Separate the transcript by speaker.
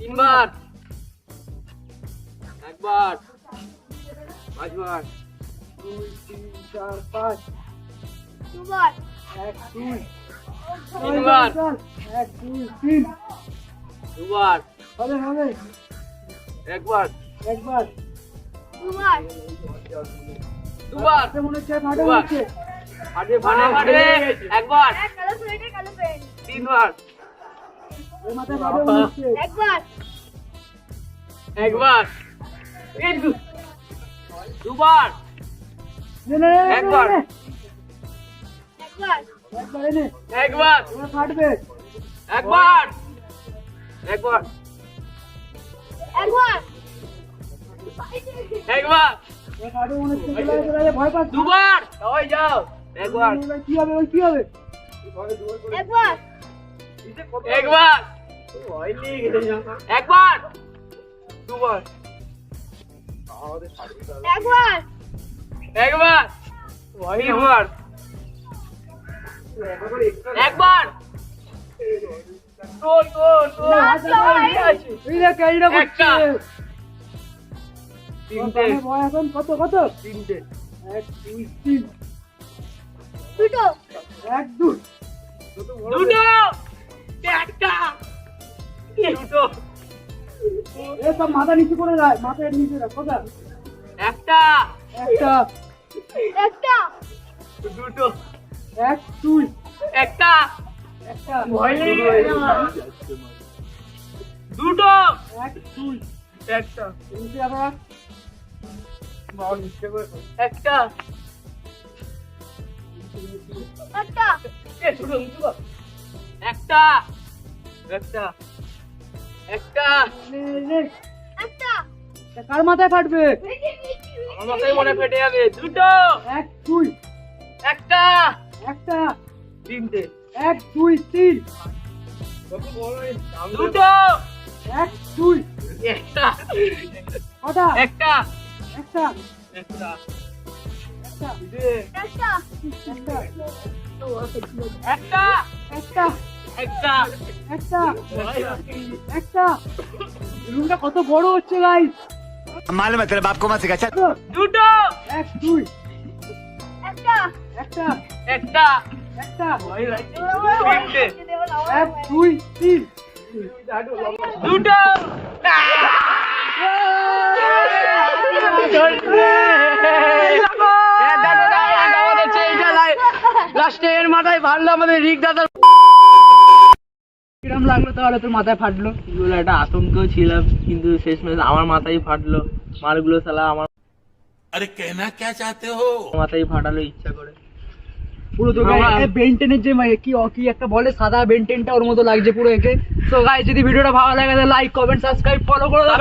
Speaker 1: তিনবার, একবার, পাঁচবার,
Speaker 2: 2 3 4 5
Speaker 3: দুবার
Speaker 2: 1 2
Speaker 1: তিনবার,
Speaker 2: 1 2 3
Speaker 1: দুবার,
Speaker 2: হবে হবে
Speaker 1: একবার,
Speaker 2: একবার
Speaker 3: দুবার
Speaker 1: দুবার,
Speaker 2: মনে হচ্ছে ফাটা
Speaker 1: দুবার।
Speaker 2: হচ্ছে
Speaker 1: ফাটে ফাটে ফাটে, একবার,
Speaker 3: এক কালো সোয়েটার কালো প্যান্ট
Speaker 1: তিনবার,
Speaker 2: এই মাথায় ফাটা মনে হচ্ছে
Speaker 3: একবার
Speaker 1: একবার, এই দুবার,
Speaker 2: নে নে নে,
Speaker 1: একবার।
Speaker 2: নে,
Speaker 3: একবার
Speaker 2: একবার এনে
Speaker 1: একবার,
Speaker 2: এবার ফাটবে
Speaker 1: একবার, একবার,
Speaker 3: একবার
Speaker 1: একবার,
Speaker 2: এবার ফাটবে মনে হচ্ছে চলে যাবে ভয় পাচ্ছি
Speaker 1: দুবার, সবাই যাও, একবার,
Speaker 2: এবার কি হবে এবার কি হবে
Speaker 3: একবার
Speaker 1: একবার, একবার, দুবার,
Speaker 3: একবার
Speaker 1: একবার, তিনবার, একবার, তোর তোর তোর আছে
Speaker 2: এই দেখ এইটা
Speaker 1: একটা।
Speaker 2: করছে
Speaker 1: তিনটে,
Speaker 2: ভয় এখন কত কত
Speaker 1: তিনটে,
Speaker 2: 1 2 3
Speaker 3: দুটো
Speaker 2: 1 2
Speaker 1: দুটো, একটা, দুটো,
Speaker 2: এ সব মাথা নিচু করে রাখ মাথার নিচে রাখ কথা
Speaker 1: একটা,
Speaker 2: একটা
Speaker 3: একটা
Speaker 1: দুটো,
Speaker 2: 1 2
Speaker 1: একটা,
Speaker 2: একটা
Speaker 1: ভয় লেগে গেছে। দুটো,
Speaker 2: 1 2
Speaker 1: একটা,
Speaker 2: নিচে আবার
Speaker 1: একটা,
Speaker 3: একটা
Speaker 1: এ ছোটো উঁচু কর। একটা, একটা, একটা,
Speaker 2: নে নে
Speaker 3: একটা
Speaker 2: তা কার মাথায় ফাটবে
Speaker 1: আমার মাথায় মনে ফেটে যাবে। দুটো,
Speaker 2: 1 2
Speaker 1: একটা,
Speaker 2: একটা
Speaker 1: তিনটে,
Speaker 2: 1 2 3
Speaker 1: দুটো,
Speaker 2: 1 2
Speaker 1: একটা,
Speaker 2: কটা
Speaker 1: একটা,
Speaker 2: একটা
Speaker 1: একটা,
Speaker 2: একটা
Speaker 3: একটা
Speaker 2: একটা
Speaker 1: একটা,
Speaker 2: একটা
Speaker 1: একটা,
Speaker 2: একটা একটা রুমটা কত বড় হচ্ছে গাইস
Speaker 4: मालूम है तेरे बाप को मत सिखा चल
Speaker 1: দুটো,
Speaker 2: 1 2
Speaker 3: একটা
Speaker 2: একটা
Speaker 1: একটা,
Speaker 2: একটা
Speaker 1: তিনটে,
Speaker 2: 1 2 3
Speaker 1: দুটো, লাস্টে এর মাথায় ফাটলো আমাদের রিক দাদার। কিরম লাগলো তাহলে তোর মাথায় ফাটলো? এগুলো একটা আতঙ্ক ছিলাম, কিন্তু শেষমেশ আমার মাথায় ফাটলো। মালগুলো শালা আমার
Speaker 4: अरे कहना क्या चाहते हो
Speaker 1: মাথায় ফাটালো ইচ্ছা করে।
Speaker 2: পুরো তো বেন্টেনের যে কি কি একটা বলে সাদা বেন্টেনটা ওর মতো লাগছে পুরো একে। তো গাইস যদি ভিডিওটা ভালো লাগে তাহলে লাইক কমেন্ট সাবস্ক্রাইব ফলো করে দাও।